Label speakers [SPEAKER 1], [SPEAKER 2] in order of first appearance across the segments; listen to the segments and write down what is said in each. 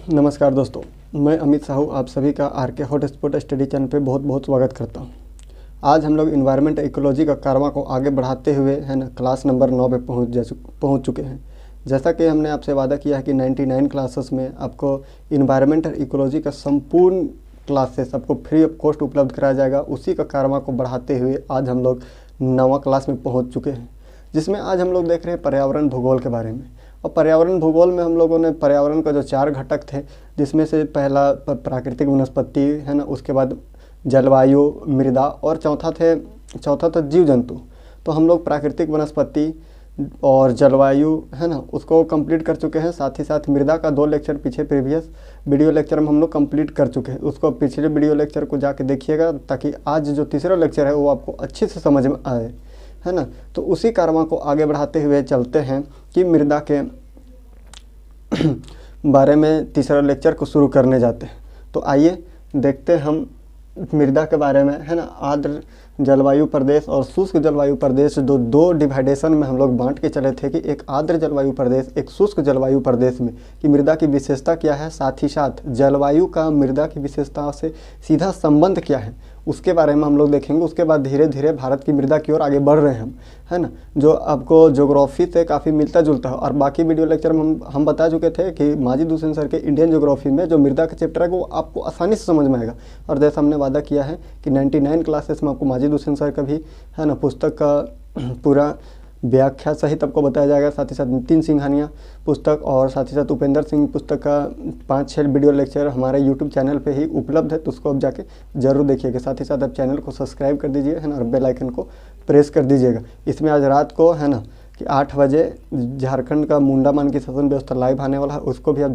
[SPEAKER 1] नमस्कार दोस्तों, मैं अमित साहू आप सभी का आर.के. हॉटस्पॉट स्टडी चैनल पे बहुत बहुत स्वागत करता हूँ। आज हम लोग इन्वायरमेंट इकोलॉजी का कारवां को आगे बढ़ाते हुए है ना क्लास नंबर 9 पे पहुँच चुके हैं। जैसा कि हमने आपसे वादा किया है कि 99 क्लासेस में आपको इन्वायरमेंट इकोलॉजी का संपूर्ण क्लासेस आपको फ्री ऑफ कॉस्ट उपलब्ध कराया जाएगा। उसी का कारवां को बढ़ाते हुए आज हम लोग 9वां क्लास में पहुँच चुके हैं, जिसमें आज हम लोग देख रहे हैं पर्यावरण भूगोल के बारे में। और पर्यावरण भूगोल में हम लोगों ने पर्यावरण का जो 4 घटक थे, जिसमें से पहला प्राकृतिक वनस्पति है ना, उसके बाद जलवायु, मृदा और चौथा था जीव जंतु। तो हम लोग प्राकृतिक वनस्पति और जलवायु है ना उसको कंप्लीट कर चुके हैं। साथ ही साथ मृदा का 2 लेक्चर पीछे प्रीवियस वीडियो लेक्चर में हम लोग कंप्लीट कर चुके हैं। उसको पिछले वीडियो लेक्चर को जाके देखिएगा, ताकि आज जो तीसरा लेक्चर है वो आपको अच्छे से समझ में आए, है ना। तो उसी कारवां को आगे बढ़ाते हुए चलते हैं कि मृदा के बारे में तीसरा लेक्चर को शुरू करने जाते हैं। तो आइए देखते हैं हम मृदा के बारे में, है ना। आर्द्र जलवायु प्रदेश और शुष्क जलवायु प्रदेश, दो डिवाइडेशन में हम लोग बांट के चले थे कि एक आर्द्र जलवायु प्रदेश, एक शुष्क जलवायु प्रदेश में कि मृदा की विशेषता क्या है, साथ ही साथ जलवायु का मृदा की विशेषताओं से सीधा संबंध क्या है, उसके बारे में हम लोग देखेंगे। उसके बाद धीरे धीरे भारत की मृदा की ओर आगे बढ़ रहे हैं हम, है ना, जो आपको ज्योग्राफी से काफ़ी मिलता जुलता है। और बाकी वीडियो लेक्चर में हम बता चुके थे कि माजिद हुसैन सर के इंडियन ज्योग्राफी में जो मृदा का चैप्टर है वो आपको आसानी से समझ में आएगा। और जैसा हमने वादा किया है कि 99 क्लासेस में आपको माजिद हुसैन सर का भी है ना पुस्तक का पूरा व्याख्या सहित आपको बताया जाएगा। साथ ही साथ नितिन सिंघानिया पुस्तक और साथ ही साथ उपेंद्र सिंह पुस्तक का 5-6 वीडियो लेक्चर हमारे यूट्यूब चैनल पे ही उपलब्ध है, तो उसको आप जाके जरूर देखिएगा। साथ ही साथ आप चैनल को सब्सक्राइब कर दीजिए, है ना, और बेल आइकन को प्रेस कर दीजिएगा। इसमें आज रात को है ना कि 8 बजे झारखंड का मुंडा मान की शासन व्यवस्था लाइव आने वाला है, उसको भी आप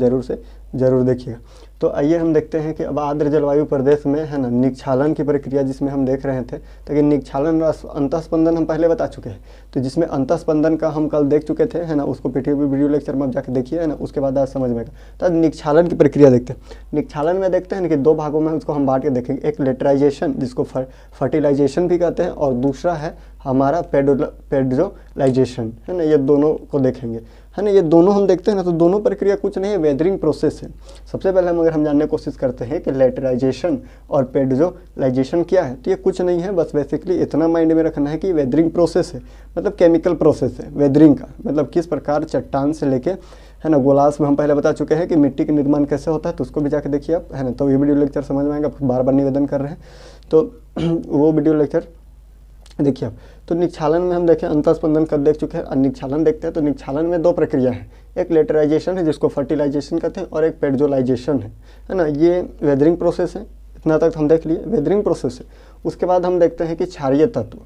[SPEAKER 1] ज़रूर देखिएगा। तो आइए हम देखते हैं कि अब आर्द्र जलवायु प्रदेश में है ना निक्षालन की प्रक्रिया जिसमें हम देख रहे थे। तो निक्षालन अंतःस्पंदन हम पहले बता चुके हैं, तो जिसमें अंतःस्पंदन का हम कल देख चुके थे, है ना। उसको वीडियो लेक्चर में आप जाके देखिए, है ना, उसके बाद आज समझ में आएगा। तो आज निक्षालन की प्रक्रिया देखते हैं। निक्षालन में देखते हैं कि 2 भागों में उसको हम बांट के देखेंगे। एक लेटराइजेशन जिसको फर्टिलाइजेशन भी कहते हैं, और दूसरा है हमारा पेडोलाइजेशन, है ना। ये दोनों को देखेंगे, है ना। ये दोनों हम देखते हैं ना, तो दोनों प्रक्रिया कुछ नहीं है, वेदरिंग प्रोसेस है। सबसे पहले हम अगर हम जानने की कोशिश करते हैं कि लेटराइजेशन और पेडोलाइजेशन क्या है, तो ये कुछ नहीं है, बस बेसिकली इतना माइंड में रखना है कि वेदरिंग प्रोसेस है, मतलब केमिकल प्रोसेस है। वेदरिंग का मतलब किस प्रकार चट्टान से लेके, है ना, गोलास में हम पहले बता चुके हैं कि मिट्टी का निर्माण कैसे होता है, तो उसको भी जाके देखिए आप, है ना। तो ये वीडियो लेक्चर समझ में आएगा, बार बार निवेदन कर रहे हैं, तो वो वीडियो लेक्चर देखिए आप। तो निक्षालन में हम देखें अंतःस्पंदन कर देख चुके हैं, और निक्षालन देखते हैं। तो निक्षालन में 2 प्रक्रिया है, एक लेटराइजेशन है जिसको फर्टिलाइजेशन कहते हैं, और एक पेडोलाइजेशन है ना। ये वेदरिंग प्रोसेस है, इतना तक हम देख लिए, वेदरिंग प्रोसेस है। उसके बाद हम देखते हैं कि क्षारीय तत्व,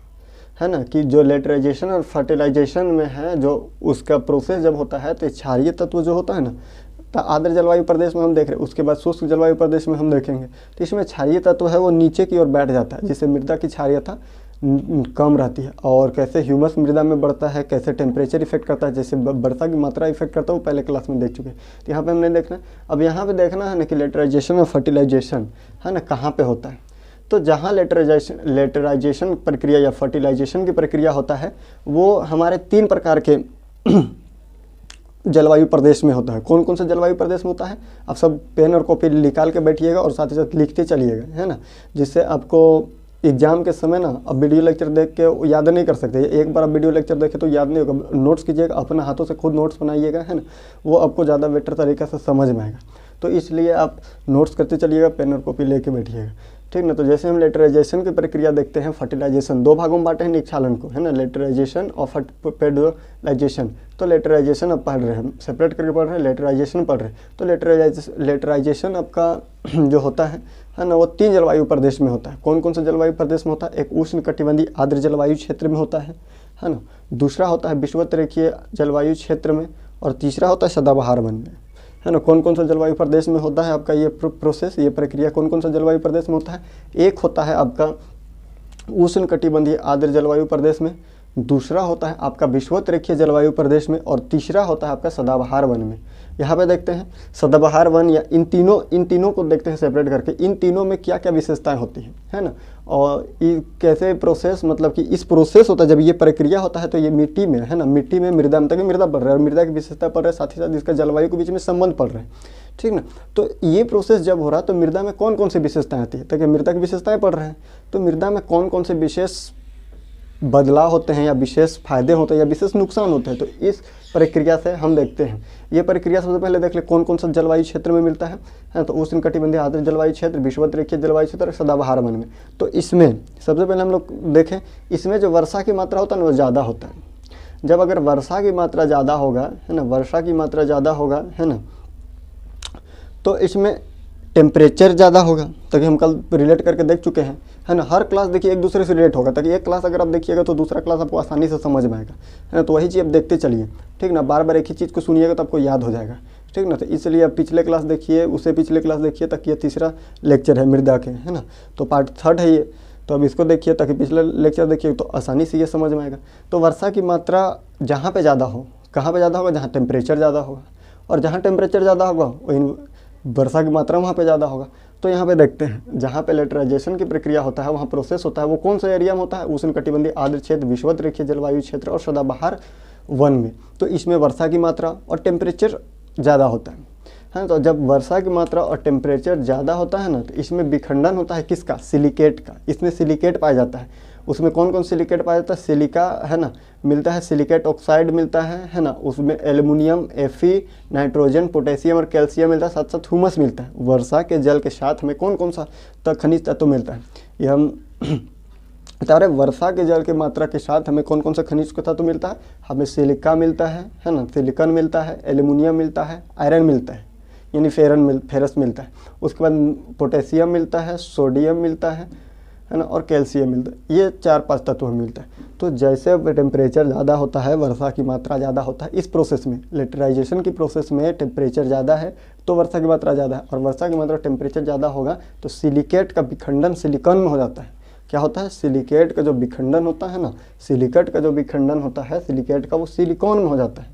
[SPEAKER 1] है ना, कि जो लेटराइजेशन और फर्टिलाइजेशन में है, जो उसका प्रोसेस जब होता है तो क्षारीय तत्व जो होता है ना, तो आर्द्र जलवायु प्रदेश में हम देख रहे हैं। उसके बाद शुष्क जलवायु प्रदेश में हम देखेंगे, तो इसमें क्षारीय तत्व है वो नीचे की ओर बैठ जाता है, जिससे मृदा की क्षारीयता कम रहती है। और कैसे ह्यूमस मृदा में बढ़ता है, कैसे टेम्परेचर इफेक्ट करता है, जैसे वर्षा की मात्रा इफेक्ट करता है, वो पहले क्लास में देख चुके हैं। तो यहाँ पे हमने देखना, अब यहाँ पे देखना है ना कि लेटराइजेशन और फर्टिलाइजेशन है ना कहाँ पे होता है। तो जहाँ लेटराइजेशन प्रक्रिया या फर्टिलाइजेशन की प्रक्रिया होता है, वो हमारे 3 प्रकार के जलवायु प्रदेश में होता है। कौन कौन सा जलवायु प्रदेश में होता है, आप सब पेन और कॉपी निकाल के बैठिएगा और साथ ही साथ लिखते चलिएगा, है ना, जिससे आपको एग्जाम के समय ना अब वीडियो लेक्चर देख के याद नहीं कर सकते। एक बार आप वीडियो लेक्चर देखें तो याद नहीं होगा, नोट्स कीजिएगा, अपने हाथों से खुद नोट्स बनाइएगा, है ना, वो आपको ज़्यादा बेटर तरीक़े से समझ में आएगा। तो इसलिए आप नोट्स करते चलिएगा, पेन और कॉपी लेके बैठिएगा, ठीक ना। तो जैसे हम लेटराइजेशन की प्रक्रिया देखते हैं, फर्टिलाइजेशन 2 भागों में बांटे हैं निक्षालन को, है ना, लेटराइजेशन और पेडोलाइजेशन। तो लेटराइजेशन अब पढ़ रहे हैं, हम सेपरेट करके पढ़ रहे हैं, लेटराइजेशन पढ़ रहे हैं। तो लेटराइजेशन आपका जो होता है ना, वो 3 जलवायु प्रदेश में होता है। कौन कौन सा जलवायु प्रदेश में होता है, एक उष्ण कटिबंधीय आर्द्र जलवायु क्षेत्र में होता है ना, दूसरा होता है विषुवत-रेखीय जलवायु क्षेत्र में, और तीसरा होता है सदाबहार वन में, है ना। कौन कौन सा जलवायु प्रदेश में होता है आपका ये प्रोसेस, ये प्रक्रिया कौन कौन सा जलवायु प्रदेश में होता है। एक होता है आपका उष्ण कटिबंधीय आर्द्र जलवायु प्रदेश में, दूसरा होता है आपका विषुवत-रेखीय जलवायु प्रदेश में, और तीसरा होता है आपका सदाबहार वन में। यहाँ पे देखते हैं सदाबहार वन या इन तीनों को देखते हैं सेपरेट करके, इन तीनों में क्या क्या विशेषताएं होती हैं, है ना। और ये कैसे प्रोसेस, मतलब कि इस प्रोसेस होता है जब ये प्रक्रिया होता है तो ये मिट्टी में है ना, मिट्टी में मृदा में, तक मृदा बढ़ रहा है और मृदा की विशेषता पढ़ रहे हैं, साथ ही साथ इसका जलवायु के बीच में संबंध पढ़ रहे हैं, ठीक ना। तो ये प्रोसेस जब हो रहा है तो मृदा में कौन कौन सी विशेषताएं आती है, ताकि मृदा की विशेषताएं पढ़ रहे हैं तो मृदा में कौन कौन से विशेष बदलाव होते हैं या विशेष फायदे होते हैं या विशेष नुकसान होते हैं, तो इस प्रक्रिया से हम देखते हैं। ये प्रक्रिया सबसे पहले देख ले कौन कौन सा जलवायु क्षेत्र में मिलता है तो उष्णकटिबंधीय आर्द्र जलवायु क्षेत्र, विषुवत रेखीय जलवायु क्षेत्र और सदाबहार वन में। तो इसमें सबसे पहले हम लोग देखें, इसमें जो वर्षा की मात्रा होता है ना वो ज़्यादा होता है। जब अगर वर्षा की मात्रा ज़्यादा होगा है ना, वर्षा की मात्रा ज़्यादा होगा है ना, तो इसमें टेम्परेचर ज़्यादा होगा, ताकि हम कल रिलेट करके देख चुके हैं है ना। हर क्लास देखिए एक दूसरे से रिलेट होगा, ताकि एक क्लास अगर आप देखिएगा तो दूसरा क्लास आपको आसानी से समझ में आएगा है ना। तो वही चीज़ आप देखते चलिए, ठीक ना, बार बार एक ही चीज़ को सुनिएगा तो आपको याद हो जाएगा, ठीक ना। तो इसलिए आप पिछले क्लास देखिए, उससे पिछले क्लास देखिए, तक ये तीसरा लेक्चर है मृदा के है ना, तो पार्ट 3 है ये। तो अब इसको देखिए ताकि पिछला लेक्चर देखिए तो आसानी से ये समझ में आएगा। तो वर्षा की मात्रा जहाँ पे ज़्यादा हो, कहाँ पे ज़्यादा होगा, जहाँ टेम्परेचर ज़्यादा होगा, और जहाँ टेम्परेचर ज़्यादा होगा वर्षा की मात्रा वहाँ पे ज़्यादा होगा। तो यहाँ पे देखते हैं जहाँ पे लेटराइजेशन की प्रक्रिया होता है, वहाँ प्रोसेस होता है, वो कौन सा एरिया में होता है, उष्णकटिबंधीय आर्द्र क्षेत्र, विषुवत रेखीय जलवायु क्षेत्र और सदाबहार वन में। तो इसमें वर्षा की मात्रा और टेम्परेचर ज़्यादा होता है। तो जब वर्षा की मात्रा और टेम्परेचर ज़्यादा होता है ना, तो इसमें विखंडन होता है किसका, सिलिकेट का। इसमें सिलिकेट पाया जाता है। उसमें कौन कौन सिलिकेट पाया जाता है, सिलिका है ना मिलता है, सिलिकेट ऑक्साइड मिलता है ना, उसमें एल्युमिनियम, Fe, नाइट्रोजन, पोटेशियम और कैल्शियम मिलता है, साथ साथ ह्यूमस मिलता है। वर्षा के जल के साथ हमें कौन कौन सा खनिज तत्व मिलता है, ये हम बता रहे। वर्षा के जल की मात्रा के साथ हमें कौन कौन सा खनिज का तत्व मिलता है, हमें सिलिका मिलता है ना, सिलिकॉन मिलता है, एल्युमिनियम मिलता है, आयरन मिलता है यानी फेरस मिलता है। उसके बाद पोटेशियम मिलता है, सोडियम मिलता है ना, और कैल्शियम मिलता है। ये 4-5 तत्व हमें मिलता है। तो जैसे टेम्परेचर ज़्यादा होता है, वर्षा की मात्रा ज़्यादा होता है, इस प्रोसेस में लेटराइजेशन की प्रोसेस में टेम्परेचर ज़्यादा है तो वर्षा की मात्रा ज़्यादा है, और वर्षा की मात्रा टेम्परेचर ज़्यादा होगा तो सिलिकेट का विखंडन सिलिकॉन में हो जाता है। क्या होता है, सिलिकेट का जो विखंडन होता है ना, सिलिकेट का जो विखंडन होता है सिलिकेट का, वो सिलिकॉन में हो जाता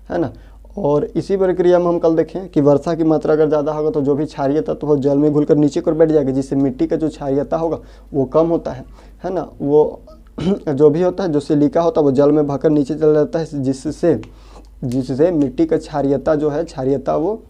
[SPEAKER 1] है ना। और इसी प्रक्रिया में हम कल देखें कि वर्षा की मात्रा अगर ज़्यादा होगा तो जो भी क्षारीय तत्व हो जल में घुलकर नीचे को बैठ जाएगा, जिससे मिट्टी का जो क्षारीयता होगा वो कम होता है ना। वो जो भी होता है, जो सिलिका होता है वो जल में बहकर नीचे चला जाता है, जिससे मिट्टी का क्षारीयता जो है, क्षारीयता वो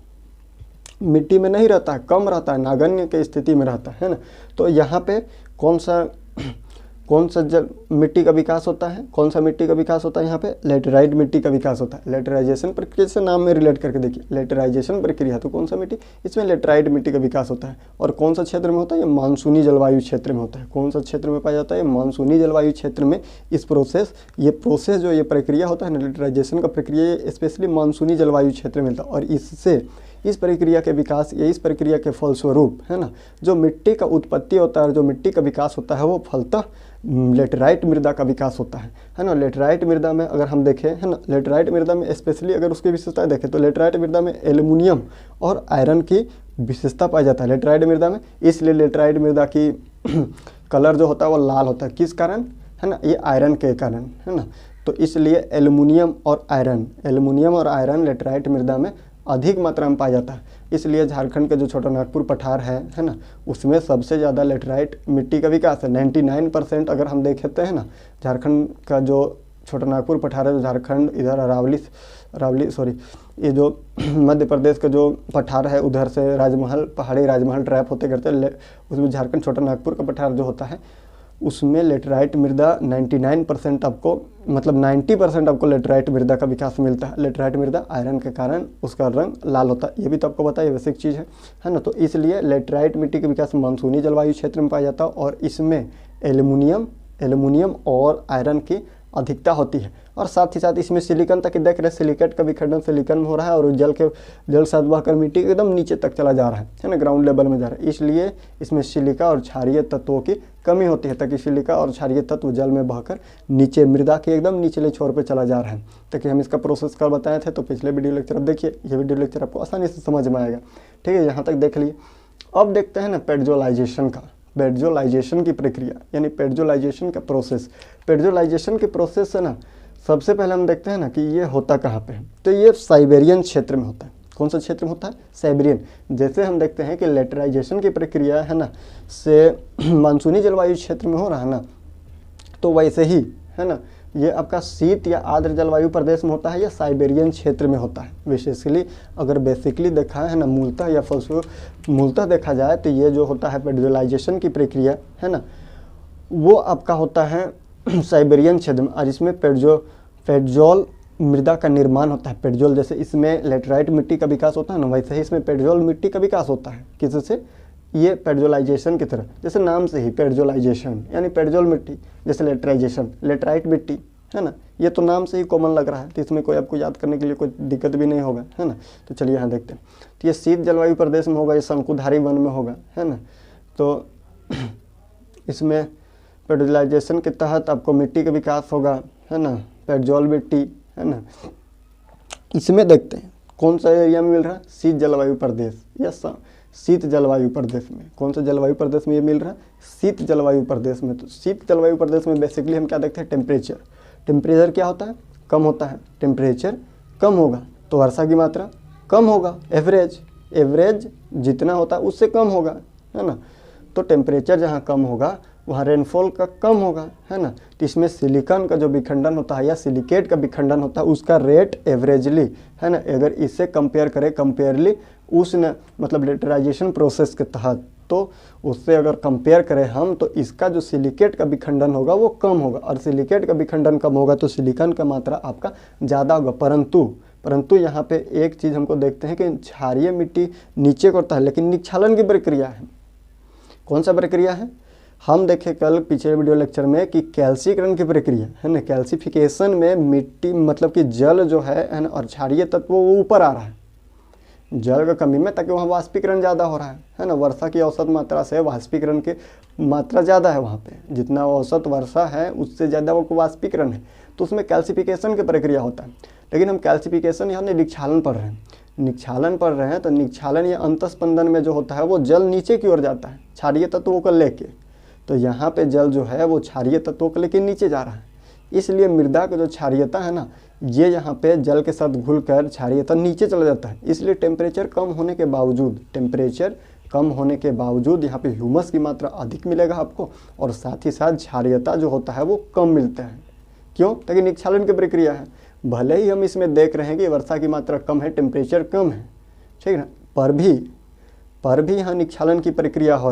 [SPEAKER 1] मिट्टी में नहीं रहता है, कम रहता है, नगण्य की स्थिति में रहता है ना। तो यहाँ पे कौन सा जल मिट्टी का विकास होता है, कौन सा मिट्टी का विकास होता है, यहाँ पे लेटराइट मिट्टी का विकास होता है। लेटराइजेशन प्रक्रिया से नाम में रिलेट करके देखिए, लेटराइजेशन प्रक्रिया तो कौन सा मिट्टी, इसमें लेटराइट मिट्टी का विकास होता है। और कौन सा क्षेत्र में होता है, ये मानसूनी जलवायु क्षेत्र में होता है। कौन सा क्षेत्र में पाया जाता है, मानसूनी जलवायु क्षेत्र में। ये प्रोसेस जो ये प्रक्रिया होता है ना लेटराइजेशन का प्रक्रिया, स्पेशली मानसूनी जलवायु क्षेत्र में मिलता है। और इससे इस प्रक्रिया के विकास या इस प्रक्रिया के फलस्वरूप है ना, जो मिट्टी का उत्पत्ति होता है और जो मिट्टी का विकास होता है वो फलतः लेटराइट मृदा का विकास होता है ना। लेटराइट मृदा में अगर हम देखें है ना, लेटराइट मृदा में स्पेशली अगर उसकी विशेषताएं देखें तो लेटराइट मृदा में एल्युमिनियम और आयरन की विशेषता पाया जाता है लेटराइट मृदा में। इसलिए लेटराइट मृदा की कलर जो होता है वो लाल होता है, किस कारण है ना, ये आयरन के कारण है ना। तो इसलिए एल्युमिनियम और आयरन लेटराइट मृदा में अधिक मात्रा में पाया जाता है। इसलिए झारखंड का जो छोटा नागपुर पठार है ना, उसमें सबसे ज़्यादा लेटराइट मिट्टी का विकास है। 99% अगर हम देखते हैं ना, झारखंड का जो छोटा नागपुर पठार है, जो झारखंड इधर ये जो मध्य प्रदेश का जो पठार है उधर से पहाड़ी राजमहल ट्रैप होते करते, उसमें झारखंड छोटा नागपुर का पठार जो होता है उसमें लेटराइट मृदा 99% आपको, मतलब 90% आपको लेटराइट मृदा का विकास मिलता है। लेटराइट मृदा आयरन के कारण उसका रंग लाल होता है, ये भी तो आपको पता है, बेसिक चीज़ है ना। तो इसलिए लेटराइट मिट्टी का विकास मानसूनी जलवायु क्षेत्र में पाया जाता है और इसमें एल्युमिनियम और आयरन की अधिकता होती है। और साथ ही साथ इसमें सिलिकॉन तक देख रहे हैं, सिलिकेट का विखंडन सिलिकॉन में हो रहा है और जल साथ बहकर मिट्टी एकदम नीचे तक चला जा रहा है ना, ग्राउंड लेवल में जा रहा है। इसलिए इसमें सिलिका और क्षारीय तत्वों की कमी होती है, ताकि सिलिका और क्षारीय तत्व जल में बहकर नीचे मृदा के एकदम निचले छोर पर चला जा रहा है। ताकि हम इसका प्रोसेस कल बताए थे, तो पिछले वीडियो लेक्चर अब देखिए, ये वीडियो लेक्चर आपको आसानी से समझ में आएगा। ठीक है, यहाँ तक देख लिए। अब देखते हैं ना पेडजोलाइजेशन की प्रक्रिया, यानी पेडजोलाइजेशन का प्रोसेस। पेडजोलाइजेशन के प्रोसेस से ना सबसे पहले हम देखते हैं ना कि ये होता कहाँ पे है। तो ये साइबेरियन क्षेत्र में होता है। कौन सा क्षेत्र में होता है? साइबेरियन। जैसे हम देखते हैं कि लेटराइजेशन की प्रक्रिया है ना से मानसूनी जलवायु क्षेत्र में हो रहा है ना, तो वैसे ही है ना ये आपका शीत या आर्द्र जलवायु प्रदेश में होता है या साइबेरियन क्षेत्र में होता है। विशेषली अगर बेसिकली देखा है ना मूलतः या मूलतः देखा जाए तो ये जो होता है पेडोलाइजेशन की प्रक्रिया है ना, वो आपका होता है साइबेरियन क्षेत्र में, और इसमें पेडजोल मृदा का निर्माण होता है। पेडजोल जैसे इसमें लेटराइट मिट्टी का विकास होता है ना, वैसे ही इसमें पेडजोल मिट्टी का विकास होता है। किससे? ये पेडजोलाइजेशन की तरह, जैसे नाम से ही पेडजोलाइजेशन यानी पेडजोल मिट्टी, जैसे लेटराइजेशन लेटराइट मिट्टी है ना, ये तो नाम से ही कॉमन लग रहा है, तो इसमें कोई आपको याद करने के लिए कोई दिक्कत भी नहीं होगा है ना। तो चलिए यहाँ देखते हैं, तो ये शीत जलवायु प्रदेश में होगा, ये शंकुधारी वन में होगा है ना। तो इसमें पेडजोलाइजेशन के तहत आपको मिट्टी का विकास होगा है ना, पेडजोल मिट्टी है ना। इसमें देखते हैं कौन सा एरिया में मिल रहा है? शीत जलवायु प्रदेश या शीत जलवायु प्रदेश में। कौन सा जलवायु प्रदेश में ये मिल रहा है? शीत जलवायु प्रदेश में। तो शीत जलवायु प्रदेश में बेसिकली हम क्या देखते हैं? टेम्परेचर क्या होता है? कम होता है। टेम्परेचर कम होगा तो वर्षा की मात्रा कम होगा, एवरेज जितना होता है उससे कम होगा है ना। तो टेम्परेचर जहाँ कम होगा वहाँ रेनफॉल का कम होगा है ना। तो इसमें सिलिकॉन का जो विखंडन होता है या सिलिकेट का विखंडन होता है उसका रेट एवरेजली है ना, अगर इससे कंपेयर करें कंपेयरली उस मतलब लेटराइजेशन प्रोसेस के तहत, तो उससे अगर कंपेयर करें हम तो इसका जो सिलिकेट का विखंडन होगा वो कम होगा, और सिलिकेट का विखंडन कम होगा तो सिलिकॉन का मात्रा आपका ज़्यादा होगा। परंतु यहाँ पे एक चीज़ हमको देखते हैं कि क्षारीय मिट्टी नीचे को होता है, लेकिन निक्षालन की प्रक्रिया है। कौन सा प्रक्रिया है? हम देखे कल पिछले वीडियो लेक्चर में कि कैल्सीकरण की प्रक्रिया है ना। कैल्सिफिकेशन में मिट्टी मतलब कि जल जो है ना और क्षारीय तत्व वो ऊपर आ रहा है जल का कमी में, ताकि वहाँ वाष्पीकरण ज़्यादा हो रहा है ना। वर्षा की औसत मात्रा से वाष्पीकरण की मात्रा ज़्यादा है वहाँ पे, जितना औसत वर्षा है उससे ज़्यादा वो वाष्पीकरण है, तो उसमें कैल्सिफिकेशन की प्रक्रिया होता है। लेकिन हम कैल्सिफिकेशन यहाँ निक्षालन पढ़ रहे हैं, तो निक्षालन या अंतस्पंदन में जो होता है वो जल नीचे की ओर जाता है क्षारीय तत्वों को लेके। तो यहाँ पे जल जो है वो क्षारीय तत्वों को लेके नीचे जा रहा है, इसलिए मृदा का जो क्षारीयता है ना ये यहाँ पे जल के साथ घुलकर क्षारीयता नीचे चला जाता है। इसलिए टेम्परेचर कम होने के बावजूद यहाँ पे ह्यूमस की मात्रा अधिक मिलेगा आपको, और साथ ही साथ क्षारीयता जो होता है वो कम मिलता है। क्यों? ताकि निक्षालन की प्रक्रिया है। भले ही हम इसमें देख रहे हैं कि वर्षा की मात्रा कम है, टेम्परेचर कम है, ठीक है ना, पर भी यहाँ निक्षालन की प्रक्रिया हो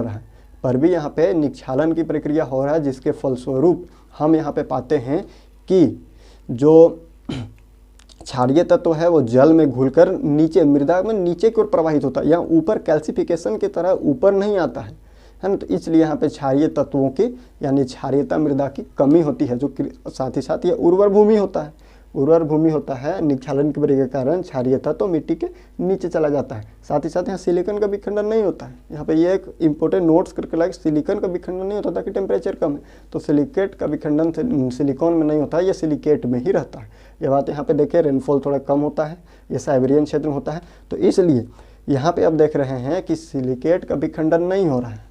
[SPEAKER 1] रहा है, जिसके फलस्वरूप हम यहाँ पे पाते हैं कि जो क्षारीय तत्व है वो जल में घुलकर नीचे मृदा में नीचे की ओर प्रवाहित होता है, यहाँ ऊपर कैल्सिफिकेशन की तरह ऊपर नहीं आता है ना। तो इसलिए यहाँ पे क्षारीय तत्वों की यानी क्षारीयता मृदा की कमी होती है, जो साथ ही साथ ये उर्वर भूमि होता है। निक्षालन की प्रक्रिया के कारण क्षारीयता तो मिट्टी के नीचे चला जाता है। साथ ही साथ यहाँ सिलिकॉन का विखंडन नहीं होता है। यहाँ पे ये एक इंपॉर्टेंट नोट्स करके लाइक सिलिकॉन का विखंडन नहीं होता ताकि टेम्परेचर कम है, तो सिलिकेट का विखंडन सिलिकॉन में नहीं होता है, ये सिलिकेट में ही रहता है। ये बात यहाँ पे देखिए, रेनफॉल थोड़ा कम होता है, ये साइबेरियन क्षेत्र में होता है, तो इसलिए यहाँ पे आप देख रहे हैं कि सिलिकेट का विखंडन नहीं हो रहा है।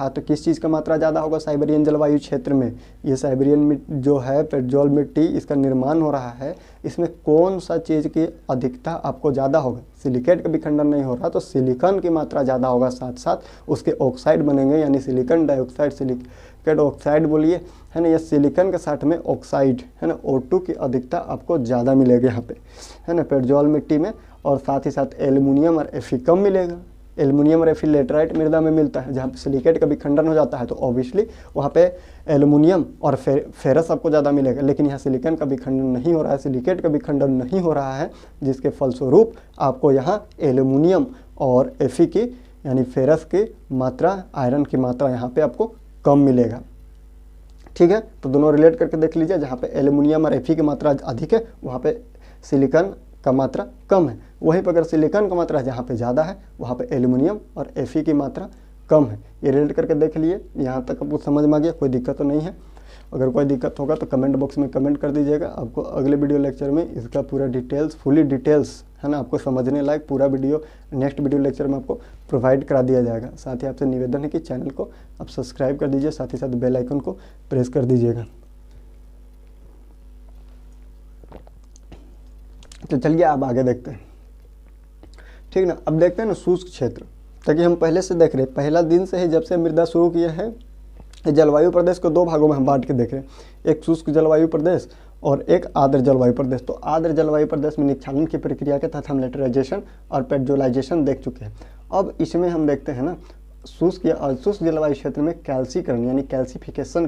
[SPEAKER 1] तो किस चीज़ का मात्रा ज़्यादा होगा? साइबेरियन जलवायु क्षेत्र में। ये साइबेरियन जो है पेडजोल मिट्टी, इसका निर्माण हो रहा है, इसमें कौन सा चीज़ की अधिकता आपको ज़्यादा होगा? सिलिकेट का विखंडन नहीं हो रहा तो सिलिकॉन की मात्रा ज़्यादा होगा, साथ साथ उसके ऑक्साइड बनेंगे यानी सिलिकॉन डाइऑक्साइड, सिलिकेट ऑक्साइड बोलिए है ना। यह सिलिकॉन के साथ में ऑक्साइड है ना, O2 की अधिकता आपको ज़्यादा मिलेगी यहाँ पे है ना पेडजोल मिट्टी में, और साथ ही साथ एल्युमिनियम और Fe कम मिलेगा। एल्युमिनियम और Fe लेटराइट मृदा में मिलता है, जहाँ पे सिलिकेट का विखंडन हो जाता है तो ऑब्वियसली वहाँ पे एल्युमिनियम और फेरस आपको ज़्यादा मिलेगा। लेकिन यहाँ सिलिकॉन का विखंडन नहीं हो रहा है, सिलिकेट का विखंडन नहीं हो रहा है, जिसके फलस्वरूप आपको यहाँ एल्युमिनियम और Fe की यानी फेरस की मात्रा, आयरन की मात्रा यहाँ पे आपको कम मिलेगा। ठीक है, तो दोनों रिलेट करके देख लीजिए, जहाँ पे एल्युमिनियम और Fe की मात्रा अधिक है वहाँ पे सिलिकॉन का मात्रा कम है, वहीं पर अगर सिलिकॉन का मात्रा जहाँ पे ज़्यादा है वहाँ पे एल्युमिनियम और Fe की मात्रा कम है। ये रिलेट करके देख लिए, यहाँ तक आपको समझ में आ गया, कोई दिक्कत तो नहीं है। अगर कोई दिक्कत होगा तो कमेंट बॉक्स में कमेंट कर दीजिएगा। आपको अगले वीडियो लेक्चर में इसका पूरा डिटेल्स, फुली डिटेल्स है ना, आपको समझने लायक पूरा वीडियो नेक्स्ट वीडियो लेक्चर में आपको प्रोवाइड करा दिया जाएगा। साथ ही आपसे निवेदन है कि चैनल को आप सब्सक्राइब कर दीजिए, साथ ही साथ बेल आइकन को प्रेस कर दीजिएगा। तो चलिए अब आगे देखते हैं, ठीक ना। अब देखते हैं ना शुष्क क्षेत्र, ताकि हम पहले से देख रहे हैं, पहला दिन से ही जब से मृदा शुरू किया है, जलवायु प्रदेश को दो भागों में हम बांट के देख रहे हैं, एक शुष्क जलवायु प्रदेश और एक आर्द्र जलवायु प्रदेश। तो आर्द्र जलवायु प्रदेश में निक्षालन की प्रक्रिया के तहत हम लेटराइजेशन और पेट्रोलाइजेशन देख चुके हैं। अब इसमें हम देखते हैं ना शुष्क या अशुष्क जलवायु क्षेत्र में कैल्सीकरण यानी कैल्सिफिकेशन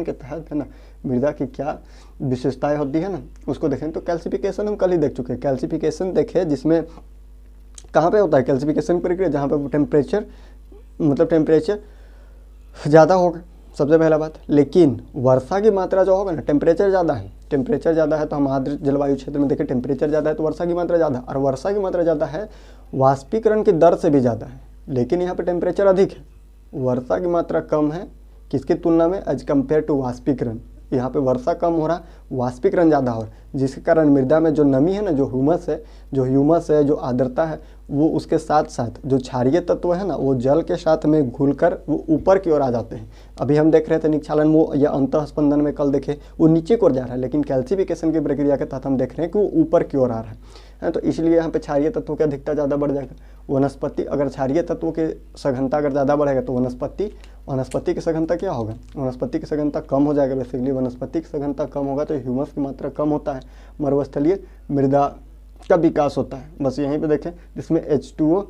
[SPEAKER 1] के तहत है ना मृदा की क्या विशेषताएं होती है ना उसको देखें। तो कैल्सिफिकेशन हम कल ही देख चुके हैं। कैल्सिफिकेशन देखे जिसमें कहाँ पे होता है कैल्सिफिकेशन प्रक्रिया, जहाँ पे टेम्परेचर ज़्यादा होगा सबसे पहला बात, लेकिन वर्षा की मात्रा जो होगा ना, टेम्परेचर ज़्यादा है तो हम आर्द्र जलवायु क्षेत्र में देखें टेम्परेचर ज़्यादा है तो वर्षा की मात्रा ज़्यादा, और वर्षा की मात्रा ज़्यादा है वाष्पीकरण की दर से भी ज़्यादा है, लेकिन यहाँ पे टेम्परेचर अधिक है, वर्षा की मात्रा कम है किसकी तुलना में, एज कम्पेयर टू वाष्पीकरण। यहाँ पे वर्षा कम हो रहा, वाष्पीकरण ज़्यादा हो रहा, जिसके कारण मृदा में जो नमी है ना, जो ह्यूमस है, जो आर्द्रता है, वो उसके साथ साथ जो क्षारीय तत्व है ना वो जल के साथ में घुलकर वो ऊपर की ओर आ जाते हैं। अभी हम देख रहे थे निक्षालन वो या अंतःस्पंदन में कल देखे वो नीचे की ओर जा रहा है, लेकिन कैल्सिफिकेशन की प्रक्रिया के तहत हम देख रहे हैं कि वो ऊपर की ओर आ रहा है। तो इसलिए यहाँ पे क्षारीय तत्वों की अधिकता ज़्यादा बढ़ जाएगा। वनस्पति अगर क्षारीय तत्वों की सघनता अगर ज़्यादा बढ़ेगा तो वनस्पति की सघनता क्या होगा, वनस्पति की सघनता कम हो जाएगा। बेसिकली वनस्पति की सघनता कम होगा तो ह्यूमस की मात्रा कम होता है, मरुस्थलीय मृदा का विकास होता है। बस यहीं पे देखें जिसमें H2O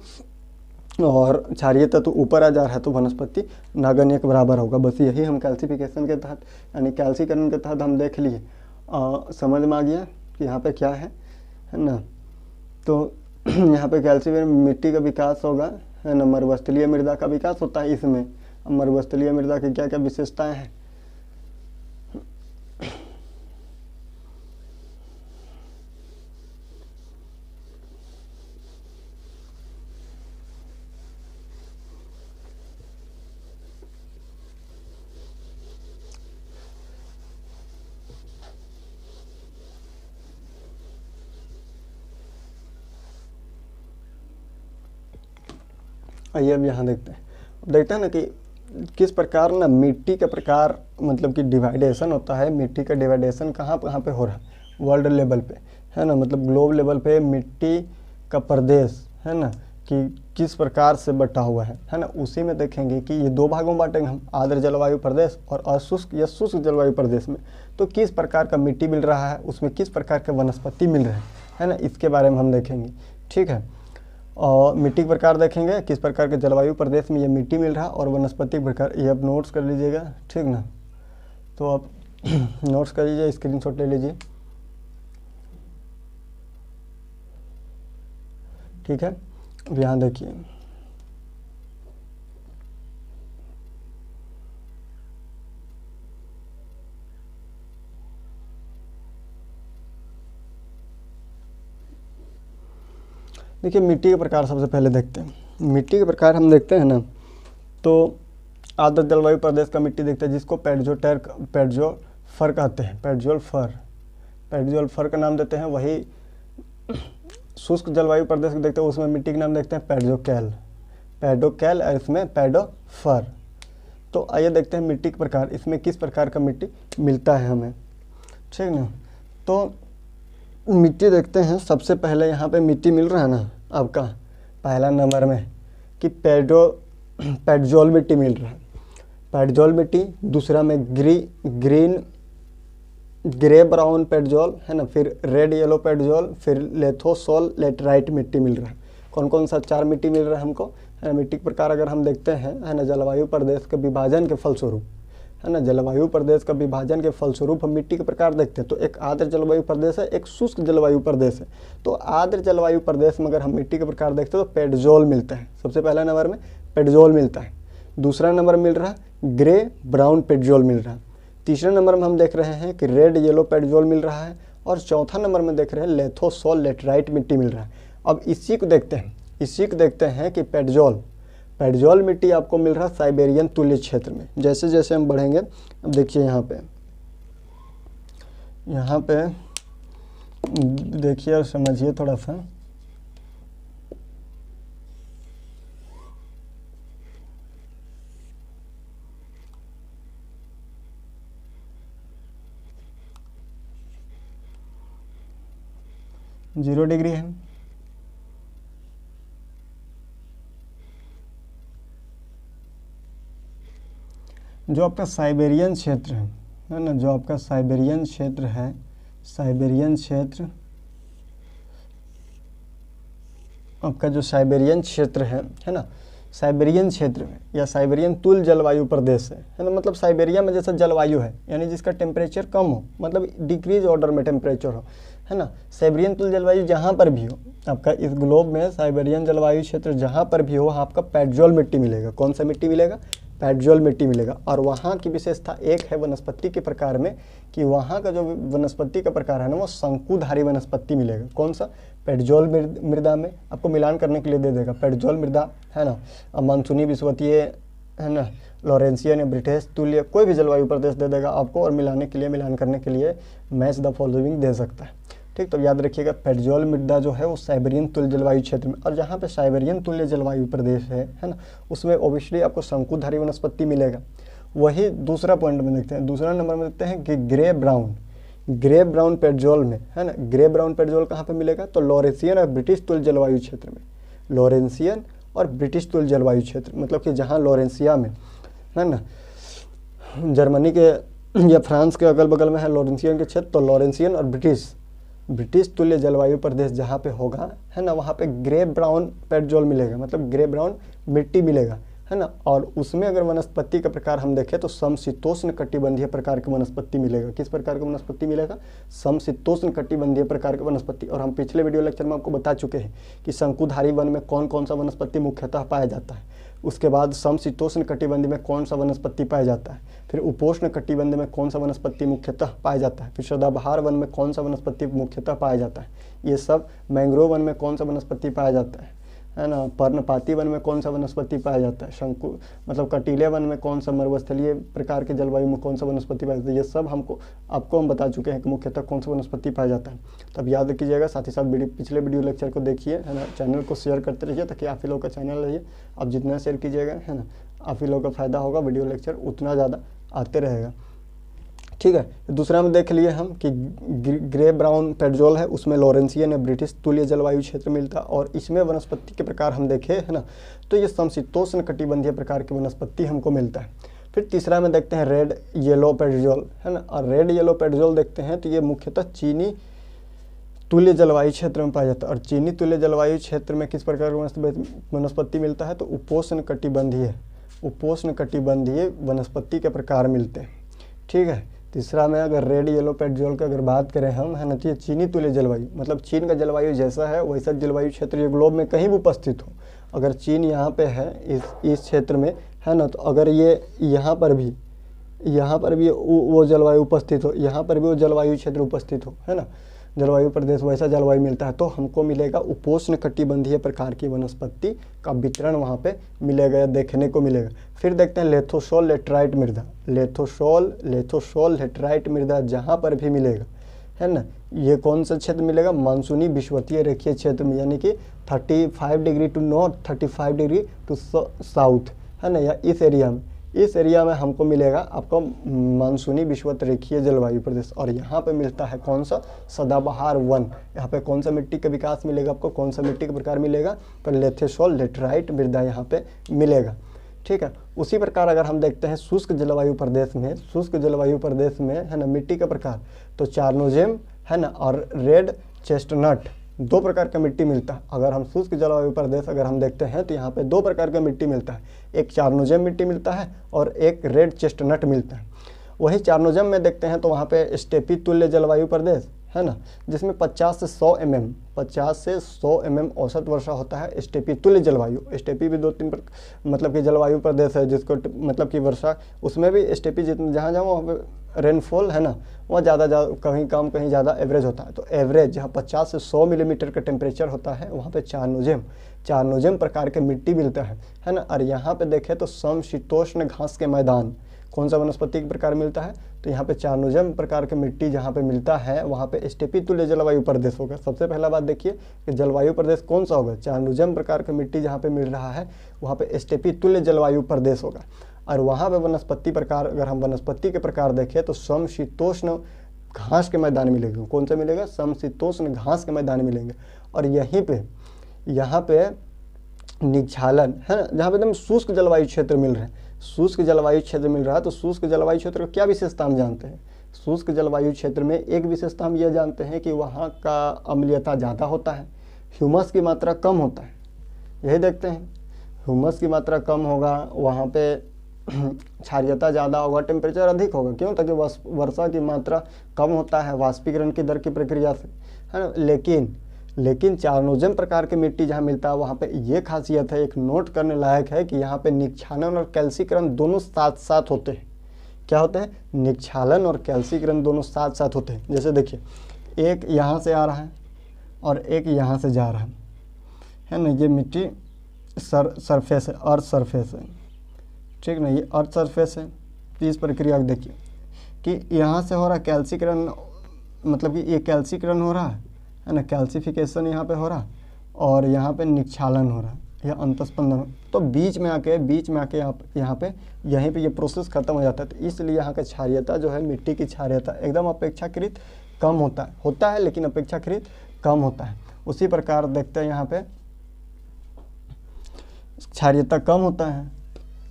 [SPEAKER 1] और क्षारीय तत्व ऊपर आ जा रहा है तो वनस्पति नगण्य के बराबर होगा। बस यही हम कैल्सिफिकेशन के तहत यानी कैल्सीकरण के तहत हम देख लिए, समझ में आ गया कि यहाँ पे क्या है ना। तो यहाँ पे कैल्सीकरण मिट्टी का विकास होगा है ना, मरुस्थलीय मृदा का विकास होता है इसमें। मरुस्थलीय मृदा की क्या क्या विशेषताएं हैं, आइए अब यहाँ देखते हैं ना कि किस प्रकार ना मिट्टी का प्रकार मतलब कि डिवाइडेशन होता है। मिट्टी का डिवाइडेशन कहाँ पे हो रहा है, वर्ल्ड लेवल पे है ना, मतलब ग्लोब लेवल पे मिट्टी का प्रदेश है ना कि किस प्रकार से बटा हुआ है ना। उसी में देखेंगे कि ये दो भागों में बांटेंगे हम, आर्द्र जलवायु प्रदेश और अशुष्क या शुष्क जलवायु प्रदेश में। तो किस प्रकार का मिट्टी मिल रहा है, उसमें किस प्रकार के वनस्पति मिल रहे है ना, इसके बारे में हम देखेंगे, ठीक है। और मिट्टी के प्रकार देखेंगे किस प्रकार के जलवायु प्रदेश में ये मिट्टी मिल रहा है और वनस्पति प्रकार, ये अब नोट्स कर लीजिएगा, ठीक ना। तो आप नोट्स कर लीजिए, स्क्रीनशॉट ले लीजिए, ठीक है। अब यहाँ देखिए मिट्टी के प्रकार सबसे पहले देखते हैं। मिट्टी के प्रकार हम देखते हैं ना तो आर्द्र जलवायु प्रदेश का मिट्टी देखते हैं जिसको पेडजोफर कहते हैं, पेडजोल फर का नाम देते हैं। वही शुष्क जलवायु प्रदेश को देखते हैं उसमें मिट्टी का नाम देखते हैं पेडोकैल और इसमें पेडोफर। तो आइए देखते हैं मिट्टी के प्रकार, इसमें किस प्रकार का मिट्टी मिलता है हमें, ठीक ना। तो मिट्टी देखते हैं, सबसे पहले यहाँ पे मिट्टी मिल रहा है ना आपका पहला नंबर में कि पेडजोल मिट्टी मिल रहा है, पेडजोल मिट्टी। दूसरा में ग्रे ब्राउन पेडजोल है ना, फिर रेड येलो पेडजोल, फिर लेथोसोल लेटराइट मिट्टी मिल रहा है। कौन कौन सा 4 मिट्टी मिल रहा है हमको है ना। मिट्टी के प्रकार अगर हम देखते हैं है ना, जलवायु प्रदेश के विभाजन के फलस्वरूप है ना, जलवायु प्रदेश का विभाजन के फलस्वरूप हम मिट्टी के प्रकार देखते हैं। तो एक आर्द्र जलवायु प्रदेश है, एक शुष्क जलवायु प्रदेश है। तो आर्द्र जलवायु प्रदेश में अगर हम मिट्टी के प्रकार देखते हैं तो पेडजोल मिलता है, सबसे पहला नंबर में पेडजोल मिलता है। दूसरा नंबर मिल रहा है ग्रे ब्राउन पेडजोल मिल रहा है। तीसरे नंबर में हम देख रहे हैं कि रेड येलो पेडजोल मिल रहा है। और चौथा नंबर में देख रहे हैं लेथोसोल लेटराइट मिट्टी मिल रहा है। अब इसी को देखते हैं कि पेडजोल मिट्टी आपको मिल रहा है साइबेरियन तुल्य क्षेत्र में। जैसे जैसे हम बढ़ेंगे, अब देखिए यहाँ पे देखिए और समझिए थोड़ा सा। 0 डिग्री है। जो आपका साइबेरियन क्षेत्र है ना, जो आपका साइबेरियन क्षेत्र है, साइबेरियन क्षेत्र, आपका जो साइबेरियन क्षेत्र है ना, साइबेरियन क्षेत्र में या साइबेरियन तुल्य जलवायु प्रदेश है ना, मतलब साइबेरिया में जैसा जलवायु है, यानी जिसका टेम्परेचर कम हो, मतलब डिक्रीज ऑर्डर में टेम्परेचर हो, है ना। साइबेरियन तुल्य जलवायु जहाँ पर भी हो आपका इस ग्लोब में, साइबेरियन जलवायु क्षेत्र जहाँ पर भी हो, आपका पेडजोल मिट्टी मिलेगा। कौन सा मिट्टी मिलेगा? पेडजोल मिट्टी मिलेगा। और वहाँ की विशेषता एक है वनस्पति के प्रकार में कि वहाँ का जो वनस्पति का प्रकार है ना, वो शंकुधारी वनस्पति मिलेगा। कौन सा? पेडजोल मृदा में आपको मिलान करने के लिए दे देगा, पेडजोल मृदा है ना, मानसूनी विषुवतीय है ना, लॉरेंसियन या ब्रिटिश तुल्य, कोई भी जलवायु प्रदेश दे देगा आपको, और मिलाने के लिए, मिलान करने के लिए मैच द फॉलोइंग दे सकता है। ठीक, तो याद रखिएगा पेडजोल मृदा जो है वो साइबेरियन तुल्य जलवायु क्षेत्र में, और जहाँ पे साइबेरियन तुल्य जलवायु प्रदेश है ना, उसमें ओबियसली आपको शंकुधारी वनस्पति मिलेगा। वही दूसरा पॉइंट में देखते हैं, दूसरा नंबर में देखते हैं कि ग्रे ब्राउन पेडजोल में, है ना, ग्रे ब्राउन पेडजोल कहाँ पे मिलेगा? तो लॉरेंसियन और ब्रिटिश तुल्य जलवायु क्षेत्र में, लॉरेंसियन और ब्रिटिश तुल्य जलवायु क्षेत्र, मतलब कि जहाँ लॉरेंसिया में है ना, जर्मनी के या फ्रांस के अगल बगल में है लॉरेंसियन के क्षेत्र, तो लॉरेंसियन और ब्रिटिश तुल्य जलवायु प्रदेश जहाँ पे होगा, है ना, वहाँ पे ग्रे ब्राउन पेडजोल मिलेगा, मतलब ग्रे ब्राउन मिट्टी मिलेगा, है ना। और उसमें अगर वनस्पति का प्रकार हम देखें तो समशीतोष्ण कटिबंधीय प्रकार की वनस्पति मिलेगा। किस प्रकार की वनस्पति मिलेगा? समशीतोष्ण कटिबंधीय प्रकार की वनस्पति। और हम पिछले वीडियो लेक्चर में आपको बता चुके हैं कि शंकुधारी वन में कौन कौन सा वनस्पति मुख्यतः पाया जाता है, उसके बाद समशीतोष्ण कटिबंध में कौन सा वनस्पति पाया जाता है, फिर उपोष्ण कटिबंध में कौन सा वनस्पति मुख्यतः पाया जाता है, फिर सदाबहार वन में कौन सा वनस्पति मुख्यतः पाया जाता है, ये सब, मैंग्रोव वन में कौन सा वनस्पति पाया जाता है ना, पर्णपाती वन में कौन सा वनस्पति पाया जाता है, शंकु मतलब कटीले वन में कौन सा, मरुस्थलीय प्रकार के जलवायु में कौन सा वनस्पति पाया जाता है, ये सब आपको हम बता चुके हैं कि मुख्यतः कौन सा वनस्पति पाया जाता है। तब याद कीजिएगा, साथ ही साथ पिछले वीडियो लेक्चर को देखिए, है ना, चैनल को शेयर करते रहिए ताकि आप ही लोग का चैनल रहिए, आप जितना शेयर कीजिएगा, है ना, आप ही लोग का फायदा होगा, वीडियो लेक्चर उतना ज़्यादा आते रहेगा। ठीक है, दूसरा में देख लिए हम कि ग्रे ब्राउन पेडजोल है, उसमें लॉरेंसियन या ब्रिटिश तुल्य जलवायु क्षेत्र मिलता है, और इसमें वनस्पति के प्रकार हम देखें, है ना, तो ये समशीतोष्ण कटिबंधीय प्रकार की वनस्पति हमको मिलता है। फिर तीसरा में देखते हैं रेड येलो पेडजोल, है ना, और रेड येलो पेडजोल देखते हैं तो ये मुख्यतः चीनी तुल्य जलवायु क्षेत्र में पाया जाता है। और चीनी तुल्य जलवायु क्षेत्र में किस प्रकार का वनस्पति मिलता है? तो उपोष्ण कटिबंधीय वनस्पति के प्रकार मिलते हैं। ठीक है, तीसरा में अगर रेड येलो पेडजोल की अगर बात करें हम, है ना, तो ये चीनी तुल्य जलवायु, मतलब चीन का जलवायु जैसा है वैसा जलवायु क्षेत्र ये ग्लोब में कहीं भी उपस्थित हो, अगर चीन यहाँ पे है इस क्षेत्र में, है ना, तो अगर ये यहाँ पर भी वो जलवायु उपस्थित हो, यहाँ पर भी वो जलवायु क्षेत्र उपस्थित हो, है ना, जलवायु प्रदेश वैसा जलवायु मिलता है, तो हमको मिलेगा उपोष्ण कटिबंधीय प्रकार की वनस्पति का वितरण वहाँ पे मिलेगा या देखने को मिलेगा। फिर देखते हैं लेथोसोल लेटराइट मृदा, लेथोसोल लेटराइट मृदा जहाँ पर भी मिलेगा, है ना, ये कौन सा क्षेत्र मिलेगा? मानसूनी विषुवतीय रेखीय क्षेत्र में, यानी कि 35 degree to north, 35 degree to south, है ना, या इस एरिया में हमको मिलेगा आपको मानसूनी विषुवत रेखीय जलवायु प्रदेश। और यहाँ पे मिलता है कौन सा? सदाबहार वन। यहाँ पे कौन सा मिट्टी का विकास मिलेगा आपको, कौन सा मिट्टी का प्रकार मिलेगा? तो लेथोसोल लेटराइट मृदा यहाँ पे मिलेगा। ठीक है, उसी प्रकार अगर हम देखते हैं शुष्क जलवायु प्रदेश में, है ना, मिट्टी का प्रकार, तो चारनोजेम, है ना, और रेड चेस्टनट, दो प्रकार का मिट्टी मिलता है। अगर हम शुष्क जलवायु प्रदेश अगर हम देखते हैं तो यहाँ पे दो प्रकार का मिट्टी मिलता है, एक चारनोजेम मिट्टी मिलता है और एक रेड चेस्टनट मिलता है। वही चारनोजेम में देखते हैं तो वहाँ पे स्टेपी तुल्य जलवायु प्रदेश, है ना, जिसमें 50 से 100 mm औसत वर्षा होता है। स्टेपी तुल्य जलवायु, स्टेपी भी 2-3 मतलब कि जलवायु प्रदेश है जिसको मतलब कि वर्षा, उसमें भी स्टेपी जितने जहाँ वहाँ पे रेनफॉल, है ना, वहाँ ज़्यादा कहीं कम कहीं ज़्यादा एवरेज होता है। तो एवरेज जहाँ 50 से 100 मिलीमीटर का टेम्परेचर होता है वहाँ पे चारनोजेम प्रकार के मिट्टी मिलता है ना। और यहाँ पे देखें तो समशीतोष्ण घास के मैदान, कौन सा वनस्पति के प्रकार मिलता है? तो यहाँ पे चारनोजेम प्रकार के मिट्टी जहाँ पे मिलता है वहाँ पे स्टेपी तुल्य जलवायु प्रदेश होगा। सबसे पहला बात देखिए कि जलवायु प्रदेश कौन सा होगा? चारनोजेम प्रकार के मिट्टी जहाँ पे मिल रहा है वहाँ पे स्टेपी तुल्य जलवायु प्रदेश होगा। और वहाँ पे वनस्पति प्रकार, अगर हम वनस्पति के प्रकार देखें तो समशीतोष्ण घास के मैदान मिलेंगे। कौन से मिलेगा? समशीतोष्ण घास के मैदान मिलेंगे। और यहीं पे यहाँ पे निक्षालन है ना, जहाँ पे एकदम शुष्क जलवायु क्षेत्र मिल रहा है, शुष्क जलवायु क्षेत्र मिल रहा है। तो शुष्क जलवायु क्षेत्र का क्या विशेषता हम जानते हैं? शुष्क जलवायु क्षेत्र में एक विशेषता हम यह जानते हैं कि वहाँ का अम्लीयता ज़्यादा होता है, ह्यूमस की मात्रा कम होता है। यही देखते हैं, ह्यूमस की मात्रा कम होगा, वहाँ पे क्षारीयता ज़्यादा होगा, टेम्परेचर अधिक होगा। क्यों? ताकि वर्षा की मात्रा कम होता है वाष्पीकरण की दर की प्रक्रिया से, है ना। लेकिन चारनोजम प्रकार की मिट्टी जहाँ मिलता है वहाँ पे ये खासियत है, एक नोट करने लायक है कि यहाँ पे निक्षालन और कैल्सीकरण दोनों साथ साथ होते हैं। क्या होते हैं? निक्षालन और कैल्सीकरण दोनों साथ साथ होते हैं। जैसे देखिए, एक यहाँ से आ रहा है और एक यहाँ से जा रहा है ना। ये मिट्टी सरफेस है, अर्थ सरफेस है, ठीक ना, ये अर्थ सरफेस है। तो इस प्रक्रिया को देखिए कि यहाँ से हो रहा कैल्सीकरण, मतलब कि ये कैल्सीकरण हो रहा है ना, कैल्सिफिकेशन यहाँ पे हो रहा, और यहाँ पे निक्षालन हो रहा है, यह अंतस्पंदन। तो बीच में आके यहाँ पे यहीं पे ये प्रोसेस खत्म हो जाता है। तो इसलिए यहाँ का क्षारीयता जो है, मिट्टी की क्षारीयता एकदम अपेक्षाकृत कम होता है लेकिन अपेक्षाकृत कम होता है। उसी प्रकार देखते हैं यहाँ पे क्षारीयता कम होता है,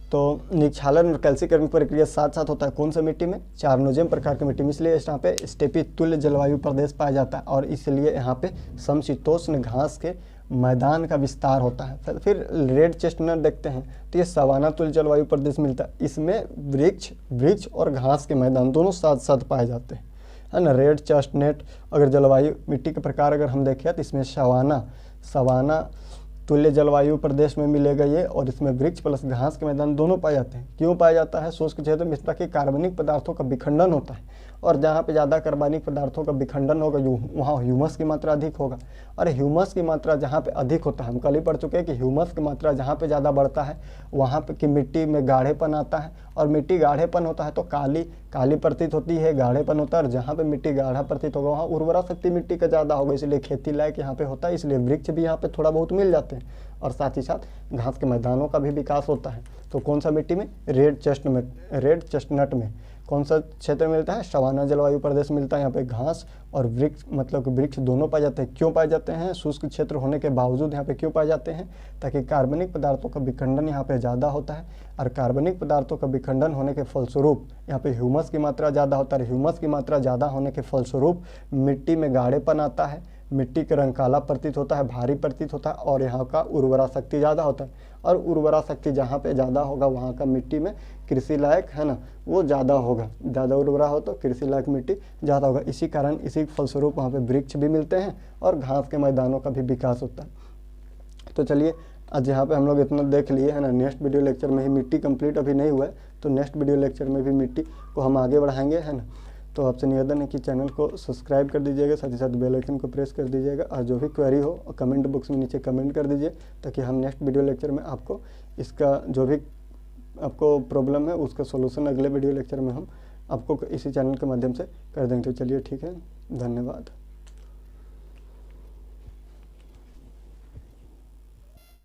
[SPEAKER 1] तो निक्षालन और कैल्सीकरण प्रक्रिया साथ साथ होता है। कौन सा मिट्टी में? चारनोजम प्रकार की मिट्टी में। इसलिए यहाँ पे स्टेपी तुल्य जलवायु प्रदेश पाया जाता है और इसलिए यहाँ पे समशीतोष्ण घास के मैदान का विस्तार होता है। फिर रेड चेस्टनट देखते हैं तो ये सवाना तुल्य जलवायु प्रदेश मिलता है। इसमें वृक्ष और घास के मैदान दोनों साथ साथ पाए जाते हैं, है ना। रेड चेस्टनट अगर जलवायु मिट्टी के प्रकार अगर हम देखें तो इसमें सवाना तुल्य जलवायु प्रदेश में मिलेगा ये, और इसमें वृक्ष प्लस घास के मैदान दोनों पाए जाते हैं। क्यों पाया जाता है? शुष्क क्षेत्र में ताकि कार्बनिक पदार्थों का विखंडन होता है, और जहाँ पे ज़्यादा कार्बनिक पदार्थों का विखंडन होगा वहाँ ह्यूमस की मात्रा अधिक होगा। और ह्यूमस की मात्रा जहाँ पे अधिक होता है, हम कल ही पढ़ चुके हैं कि ह्यूमस की मात्रा जहाँ पे ज़्यादा बढ़ता है वहाँ पे की मिट्टी में गाढ़ेपन आता है, और मिट्टी गाढ़ेपन होता है तो काली प्रतीत होती है, गाढ़ेपन होता है। और जहाँ पे मिट्टी गाढ़ा प्रतीत होगा वहाँ उर्वरा शक्ति मिट्टी का ज़्यादा होगा, इसलिए खेती लायक यहाँ पे होता है। इसलिए वृक्ष भी यहाँ पे थोड़ा बहुत मिल जाते हैं, और साथ ही साथ घास के मैदानों का भी विकास होता है। तो कौन सा मिट्टी में? रेड चेस्टनट में। कौन सा क्षेत्र मिलता है? सवाना जलवायु प्रदेश मिलता है। यहाँ पे घास और वृक्ष, मतलब कि वृक्ष दोनों पाए जाते हैं। क्यों पाए जाते हैं? शुष्क क्षेत्र होने के बावजूद यहाँ पे क्यों पाए जाते हैं? ताकि कार्बनिक पदार्थों का विखंडन यहाँ पे ज़्यादा होता है, और कार्बनिक पदार्थों का विखंडन होने के फलस्वरूप यहाँ पे ह्यूमस की मात्रा ज़्यादा होता है। ह्यूमस की मात्रा ज़्यादा होने के फलस्वरूप मिट्टी में गाढ़ेपन आता है, मिट्टी का रंग काला प्रतीत होता है, भारी प्रतीत होता है, और यहाँ का उर्वरा शक्ति ज़्यादा होता है। और उर्वरा शक्ति जहाँ पे ज़्यादा होगा वहाँ का मिट्टी में कृषि लायक, है ना, वो ज़्यादा होगा। ज़्यादा उर्वरा हो तो कृषि लायक मिट्टी ज़्यादा होगा। इसी कारण इसी फलस्वरूप वहाँ पे वृक्ष भी मिलते हैं और घास के मैदानों का भी विकास होता है। तो चलिए आज यहाँ पे हम लोग इतना देख लिए, है ना। नेक्स्ट वीडियो लेक्चर में ही मिट्टी कंप्लीट अभी नहीं हुआ है, तो नेक्स्ट वीडियो लेक्चर में भी मिट्टी को हम आगे बढ़ाएंगे, है ना। तो आपसे निवेदन है कि चैनल को सब्सक्राइब कर दीजिएगा, साथ ही साथ बेल आइकन को प्रेस कर दीजिएगा, और जो भी क्वेरी हो कमेंट बॉक्स में नीचे कमेंट कर दीजिए, ताकि हम नेक्स्ट वीडियो लेक्चर में आपको इसका जो भी आपको प्रॉब्लम है उसका सॉल्यूशन अगले वीडियो लेक्चर में हम आपको इसी चैनल के माध्यम से कर देंगे। तो चलिए ठीक है, धन्यवाद।